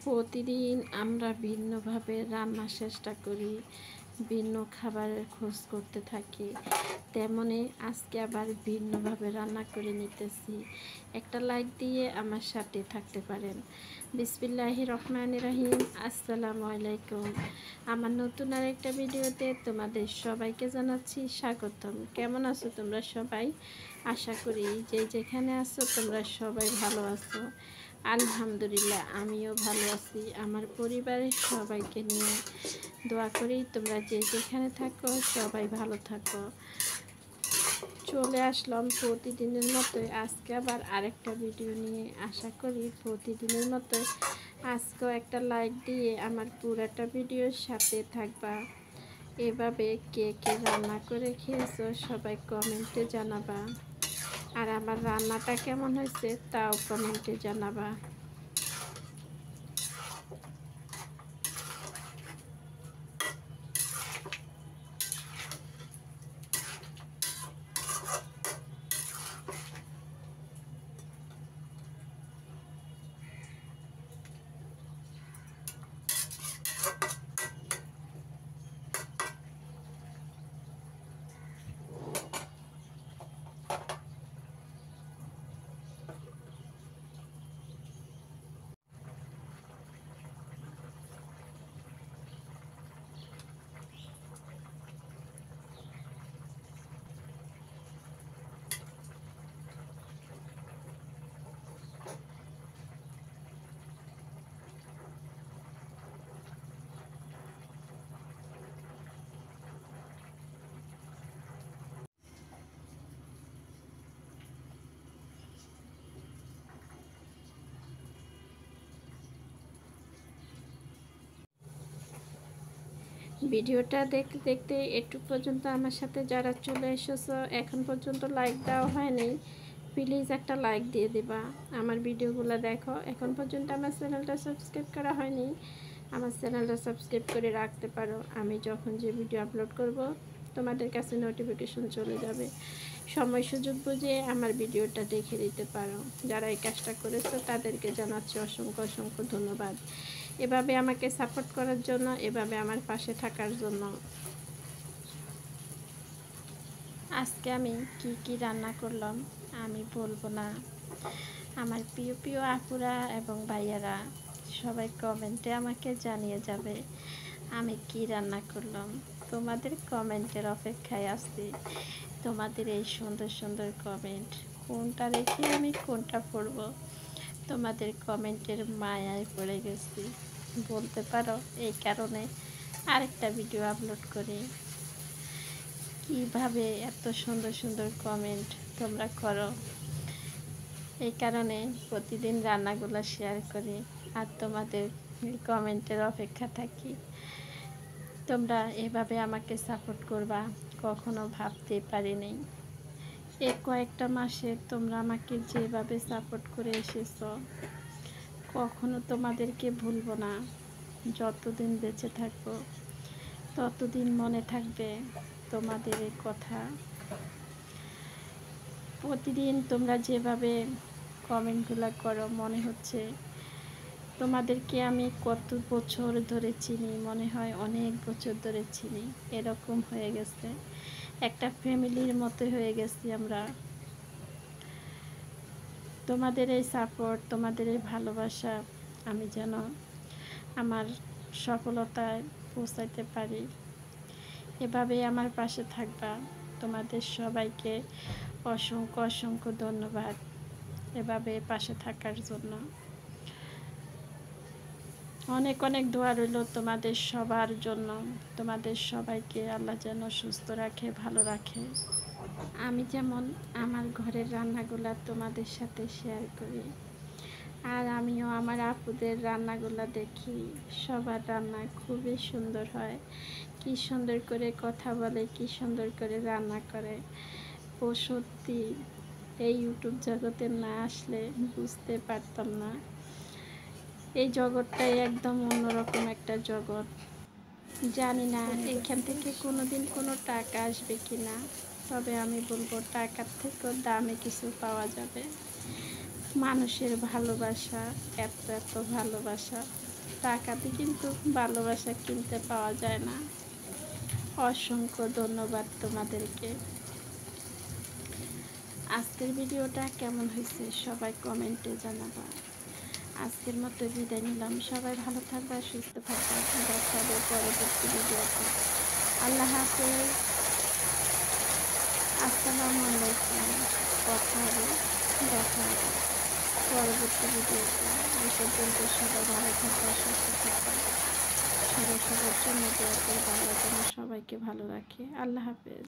প্রতিদিন আমরা ভিন্নভাবে রান্নার চেষ্টা করি, ভিন্ন খাবারের খোঁজ করতে থাকি। তেমনি আজকে আবার ভিন্নভাবে রান্না করে নিতেছি। একটা লাইক দিয়ে আমার সাথে থাকতে পারেন। বিসমিল্লাহির রহমানির রহিম। আসসালামু আলাইকুম। আমার নতুন আরেকটা ভিডিওতে তোমাদের সবাইকে জানাচ্ছি স্বাগতম। কেমন আছো তোমরা সবাই? আশা করি যে যেখানে আছো তোমরা সবাই ভালো আছো। আলহামদুলিল্লাহ আমিও ভালো আছি। আমার পরিবারের সবাইকে নিয়ে দোয়া করি তোমরা যে যেখানে থাকো সবাই ভালো থাকো। চলে আসলাম প্রতিদিনের মতোই আজকে আবার আরেকটা ভিডিও নিয়ে। আশা করি প্রতিদিনের মতোই আজকেও একটা লাইক দিয়ে আমার পুরাটা ভিডিওর সাথে থাকবা। এভাবে কে কে রান্না করে খেয়েছো সবাই কমেন্টে জানাবা। আর আমার রান্নাটা কেমন হয়েছে তাও কমেন্টে জানাবা। ভিডিওটা দেখতে দেখতে একটু পর্যন্ত আমার সাথে যারা চলে এসেছো এখন পর্যন্ত লাইক দেওয়া হয়নি, প্লিজ একটা লাইক দিয়ে দিবা। আমার ভিডিওগুলো দেখো, এখন পর্যন্ত আমার চ্যানেলটা সাবস্ক্রাইব করা হয়নি, আমার চ্যানেলটা সাবস্ক্রাইব করে রাখতে পারো। আমি যখন যে ভিডিও আপলোড করব তোমাদের কাছে নোটিফিকেশন চলে যাবে। সময় সুযোগ বুঝে আমার ভিডিওটা দেখে দিতে পারো। যারা এই কাজটা করেছো তাদেরকে জানাচ্ছি অসংখ্য অসংখ্য ধন্যবাদ। এভাবে আমাকে সাপোর্ট করার জন্য, এভাবে আমার পাশে থাকার জন্য। আজকে আমি কি কি রান্না করলাম আমি বলবো না। আমার প্রিয় প্রিয় আপুরা এবং ভাইয়ারা সবাই কমেন্টে আমাকে জানিয়ে যাবে আমি কি রান্না করলাম। তোমাদের কমেন্টের অপেক্ষায় আছি। তোমাদের এই সুন্দর সুন্দর কমেন্ট, কোনটা রেখে আমি কোনটা পড়ব। তোমাদের কমেন্টের মায়ায় পড়ে গেছি বলতে পারো। এই কারণে আরেকটা ভিডিও আপলোড করি। কিভাবে এত সুন্দর সুন্দর কমেন্ট তোমরা করো, এই কারণে প্রতিদিন রান্নাগুলো শেয়ার করি আর তোমাদের কমেন্টের অপেক্ষা থাকি। তোমরা এভাবে আমাকে সাপোর্ট করবা কখনো ভাবতে পারিনি। এই কয়েকটা মাসে তোমরা আমাকে যেভাবে সাপোর্ট করে এসেছো কখনো তোমাদেরকে ভুলবো না। যতদিন বেঁচে থাকবো ততদিন মনে থাকবে তোমাদের এই কথা। প্রতিদিন তোমরা যেভাবে কমেন্টগুলো করো মনে হচ্ছে তোমাদেরকে আমি কত বছর ধরে চিনি, মনে হয় অনেক বছর ধরে চিনি। এরকম হয়ে গেছে, একটা ফ্যামিলির মতো হয়ে গেছি আমরা। তোমাদের এই সাপোর্ট, তোমাদের এই ভালোবাসা আমি যেন আমার সফলতায় পৌঁছাইতে পারি। এভাবেই আমার পাশে থাকবা। তোমাদের সবাইকে অসংখ্য অসংখ্য ধন্যবাদ এভাবে পাশে থাকার জন্য। অনেক অনেক দোয়া রইল তোমাদের সবার জন্য। তোমাদের সবাইকে আল্লাহ যেন সুস্থ রাখে, ভালো রাখে। আমি যেমন আমার ঘরের রান্নাগুলো তোমাদের সাথে শেয়ার করি, আর আমিও আমার আপুদের রান্নাগুলো দেখি। সবার রান্না খুবই সুন্দর হয়, কি সুন্দর করে কথা বলে, কি সুন্দর করে রান্না করে। ও সত্যি এই ইউটিউব জগতে না আসলে বুঝতে পারতাম না। এই জগৎটাই একদম অন্যরকম একটা জগৎ। জানি না এখান থেকে কোনোদিন কোনো টাকা আসবে কি না, তবে আমি বলবো টাকার থেকেও দামে কিছু পাওয়া যাবে। মানুষের ভালোবাসা, এত এত ভালোবাসা টাকাতে কিন্তু ভালোবাসা কিনতে পাওয়া যায় না। অসংখ্য ধন্যবাদ তোমাদেরকে। আজকের ভিডিওটা কেমন হয়েছে সবাই কমেন্টে জানাবা। আজকের মতো বিদায় নিলাম। সবাই ভালো থাকবা, সুস্থ থাকবা। দেখা হবে পরবর্তী ভিডিওতে। আল্লাহ হাফেজ। আসসালামু আলাইকুম। কথা হবে, দেখা হবে পরবর্তী ভিডিওতে। এই পর্যন্ত সবাই ভালো থাকবা, সুস্থ থাকবা। সবাই সবার জন্য দোয়া করবা, আল্লাহ যেন সবাইকে ভালো রাখে। আল্লাহ হাফেজ।